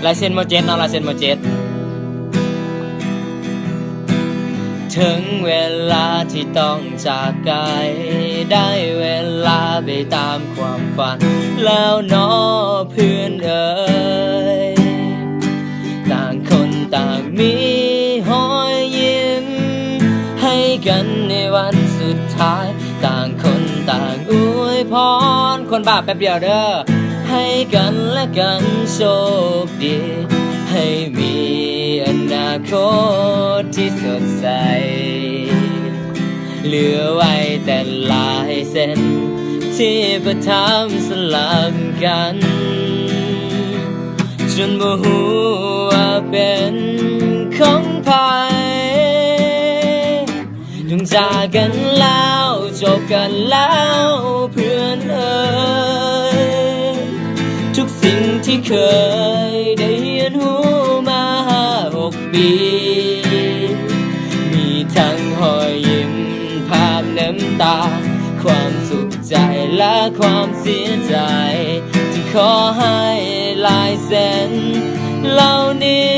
ลายเซ็นโมเจ็ดเนาะลายเซ็นโมเจ็ดถึงเวลาที่ต้องจากไกลได้เวลาไปตามความฝันแล้วเนาะเพื่อนเอ๋ยต่างคนต่างมีหอยยิ้มให้กันในวันสุดท้ายต่างคนต่างอวยพรคนบ้าแป๊บเดียวเด้อให้กันและกันโชคดีให้มีอนาคตที่สดใสเหลือไว้แต่ลายเส้นที่ประทับสลับกันจนบ่ฮู้ว่าเป็นของใครต้องจากกันแล้วจบกันแล้วเพื่อนเอ๋ยทุกสิ่งที่เคยได้เรียนรู้มา5-6 ปีมีทั้งรอยยิ้มภาพน้ำตาความสุขใจและความเสียใจที่ขอให้ลายเส้นเหล่านี้